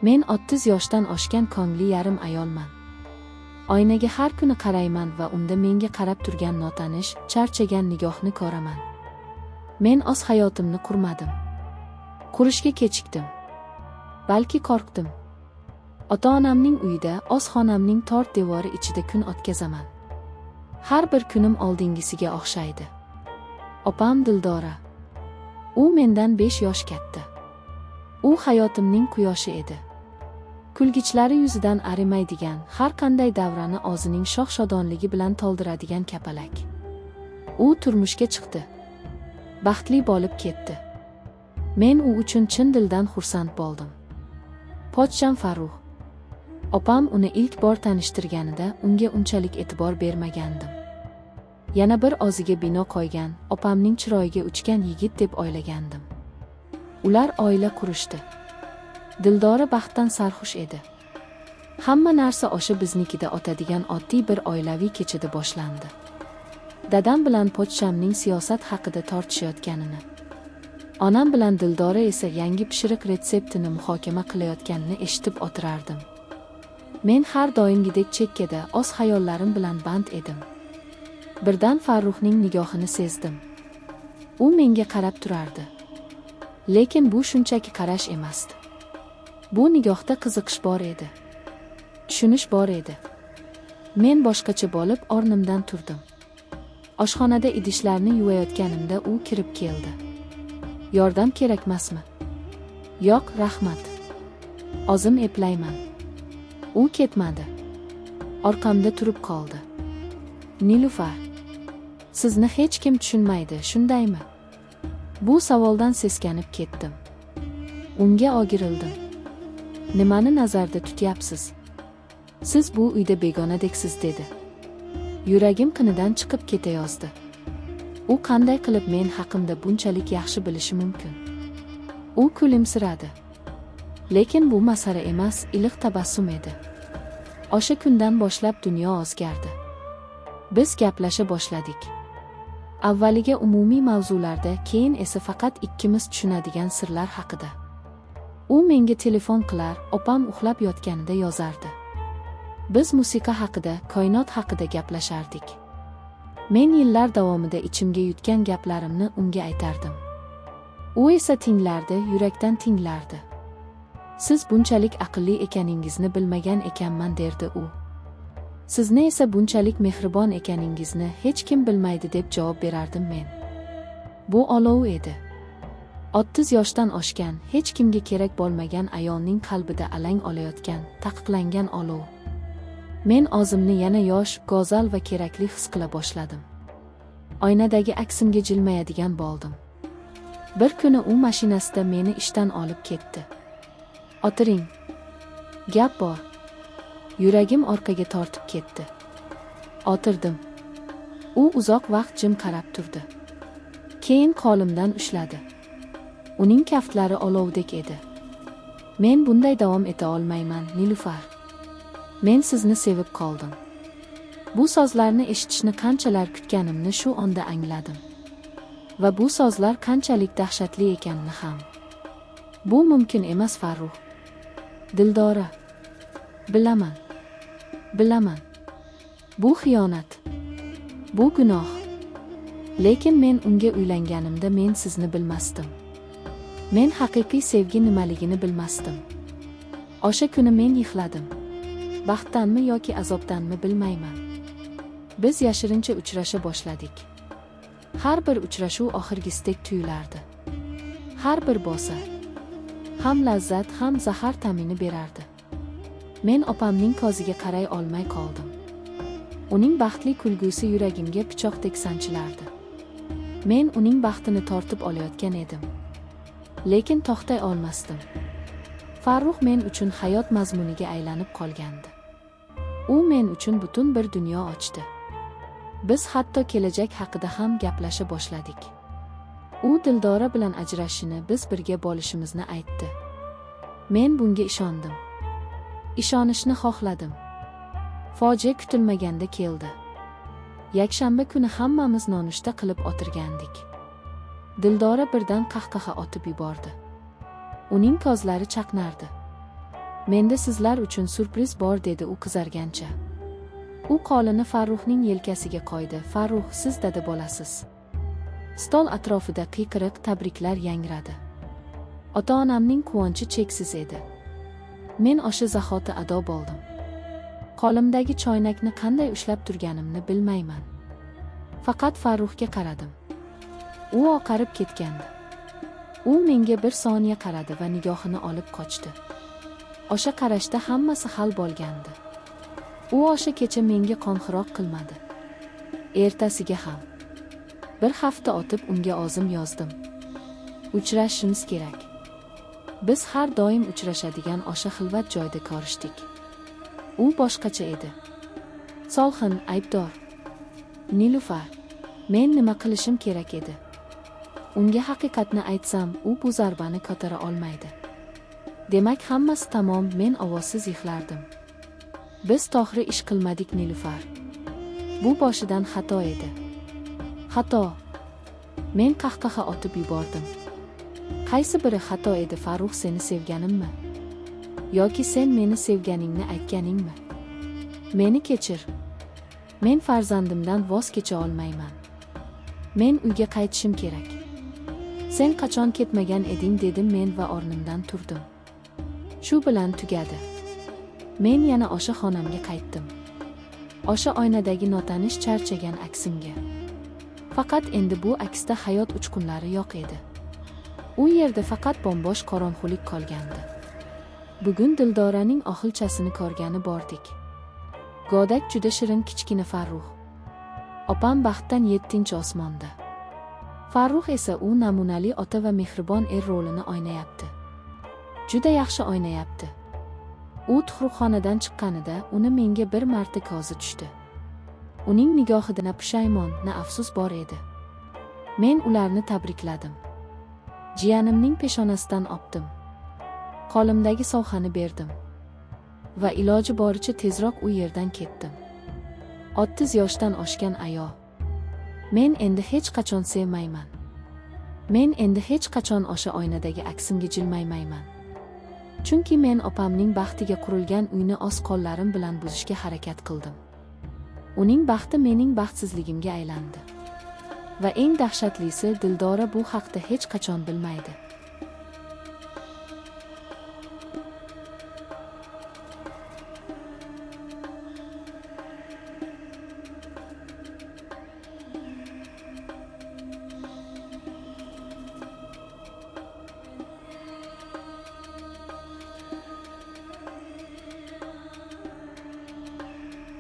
Men 30 yoshdan oshgan ko'ngli yarim ayolman. Oynaga har kuni qarayman va unda menga qarab turgan notanish, charchagan nigohni ko'raman. Men o'z hayotimni qurmadim. Qurishga kechikdim. Balki qo'rqdim. Ota-onamning uyida, o'z xonamning tor devori ichida kun o'tkazaman. Har bir kunim oldingisiga o'xshaydi. Opam Dildora. U mendan 5 yosh katta. U hayotimning quyoshi edi. Kulgichlari yuzidan arimaydigan, har qanday davrani o'zining shoh-shodonligi bilan to'ldiradigan kapalak. U turmushga chiqdi. Baxtli bo'lib ketdi. Men u uchun chin dildan xursand bo'ldim. Pochcham Farruh. Opam uni ilk bor tanishtirganida unga unchalik e'tibor bermagandim. Yana bir o'ziga bino qo'ygan, opamning chiroyiga uchgan yigit deb o'ylagandim. Ular oila qurishdi. Dildora baxtdan sarxush edi. Hamma narsa o'sha biznikida o'tadigan oddiy bir oilaviy kechada boshlandi. Dadam bilan pochchamning siyosat haqida tortishayotganini, onam bilan Dildora esa yangi pishiriq retseptini muhokama qilayotganini eshitib o'tirardim. Men har doimgidek chekkada o'z xayollarim bilan band edim. Birdan Farruhning nigohini sezdim. U menga qarab turardi. Lekin bu shunchaki qarash emasdi. Bu nigohda qiziqish bor edi. Tushunish bor edi. Men boshqacha bo'lib o'rnimdan turdim. Oshxonada idishlarni yuvayotganimda u kirib keldi. Yordam kerakmasmi? Yo'q, rahmat. O'zim eplayman. U ketmadi. Orqamda turib qoldi. Nilufar, sizni hech kim tushunmaydi, shundaymi? Bu savoldan seskanib ketdim. Unga o'girildim. Nimani nazarda tutyapsiz? Siz bu uyda begonadeksiz dedi. Yuragim qinidan chiqib ketayozdi. U qanday qilib men haqimda bunchalik yaxshi bilishi mumkin? U kulimsiradi. Lekin bu masala emas, iliq tabassum edi. O'sha kundan boshlab dunyo o'zgardi. Biz gaplasha boshladik. Avvaliga umumiy mavzularda, keyin esa faqat ikkimiz tushunadigan sirlar haqida. U menga telefon qilar, opam uxlab yotganida yozardi. Biz musiqa haqida, koinot haqida gaplashardik. Men yillar davomida ichimga yutgan gaplarimni unga aytardim. U esa tinglardi, yurakdan tinglardi. Siz bunchalik aqlli ekaningizni bilmagan ekanman derdi u. Sizni esa bunchalik mehribon ekaningizni hech kim bilmaydi deb javob berardim men. Bu olov edi. 30 yoshdan oshgan, hech kimga kerak bo'lmagan ayolning qalbida alang olayotgan, taqiqlangan olov. Men o'zimni yana yosh, go'zal va kerakli his qila boshladim. Oynadagi aksimga jilmayadigan bo'ldim. Bir kuni u mashinasida meni ishdan olib ketdi. O'tiring. Gap bor. Yuragim orqaga tortib ketdi. O'tirdim. U uzoq vaqt jim qarab turdi. Keyin qo'limdan ushladi. Uning kaftlari olovdek edi. Men bunday davom eta olmayman, Nilufar. Men sizni sevib qoldim. Bu so'zlarni eshitishni qanchalar kutganimni shu onda angladim. Va bu so'zlar qanchalik dahshatli ekanini ham. Bu mumkin emas, Farruh. Dildora. Bilaman. Bilaman. Bu xiyonat. Bu gunoh. Lekin men unga uylanganimda men sizni bilmasdim. Men haqiqiy sevgi nimaligini bilmasdim. O'sha kuni men yig'ladim. Baxtdanmi yoki azobdanmi bilmayman. Biz yashirincha uchrasha boshladik. Har bir uchrashuv oxirgisidek tuyulardi. Har bir bo'sa ham lazzat, ham zahar ta'mini berardi. Men opamning ko'ziga qaray olmay qoldim. Uning baxtli kulgusi yuragimga pichoqdek sanchilardi. Men uning baxtini tortib olayotgan edim. Lekin to'xtay olmasdim. Farruh men uchun hayot mazmuniga aylanib qolgandi. U men uchun butun bir dunyo ochdi. Biz hatto kelajak haqida ham gaplasha boshladik. U Dildora bilan ajrashishini, biz birga bo'lishimizni aytdi. Men bunga ishondim. Ishonishni xohladim. Fojia kutilmaganda keldi. Yakshanba kuni hammamiz nonushta qilib o'tirgandik. Dildora birdan qahqaha otib yubordi. Uning ko'zlari chaqnardi. Menda sizlar uchun surpriz bor, dedi u qizargancha. U qo'lini Farruhning yelkasiga qo'ydi. Farruh, siz dada bo'lasiz. Stol atrofida qiyqiriq tabriklar yangradi. Ota-onamning quvonchi cheksiz edi. Men o'sha zahoti ado bo'ldim. Qo'limdagi choynakni qanday ushlab turganimni bilmayman. Faqat Farruhga qaradim. U oqarib ketgandi. U menga bir soniya qaradi va nigohini olib qochdi. O'sha qarashda hammasi hal bo'lgandi. U o'sha kecha menga qo'ng'iroq qilmadi. Ertasiga ham. Bir hafta o'tib unga ozim yozdim. Uchrashishimiz kerak. Biz har doim uchrashadigan o'sha xilvat joyda ko'rishdik. U boshqacha edi. Solxin, aybdor. Nilufar, men nima qilishim kerak edi? Unga haqiqatni aytsam, u bu zarbani ko'tara olmaydi. Demak, hammasi tamom, men ovozsiz yig'lardim. Biz to'g'ri ish qilmadik, Nilufar. Bu boshidan xato edi. Xato. Men qahqaha otib yubordim. Qaysi biri xato edi, Farruh, seni sevganimmi? Yoki sen meni sevganingni aytganingmi? Meni kechir. Men farzandimdan voz kecha olmayman. Men uyga qaytishim kerak. Sen qachon ketmagan eding, dedim men va o'rnimdan turdim. Shu bilan tugadi. Men yana o'sha xonamga qaytdim. O'sha oynadagi notanish charchagan aksimga. Faqat endi bu aksda hayot uchqunlari yo'q edi. U yerda faqat bombosh qorong'ulik qolgandi. Bugun Dildoraning ohilchasini ko'rgani bordik. Go'dak juda shirin kichkina Farruh. Opam baxtdan 7-osmonda. Farruh esa u namunali ota va mehribon er rolini o'ynayapti. Juda yaxshi o'ynayapti. U tug'ruqxonadan chiqqanida uni menga bir marta ko'zi tushdi. Uning nigohida na pushaymon, na afsus bor edi. Men ularni tabrikladim. Jiyanimning peshonasidan opdim. Qo'limdagi sovg'ani berdim. Va iloji boricha tezroq u yerdan ketdim. 30 yoshdan oshgan ayol. Men endi hech qachon sevmayman. Men endi hech qachon o'sha oynadagi aksimga jilmaymayman. Chunki men opamning baxtiga qurilgan uyni o'z qo'llarim bilan buzishga harakat qildim. Uning baxti mening baxtsizligimga aylandi. Va eng dahshatlisi, Dildora bu haqda hech qachon bilmaydi.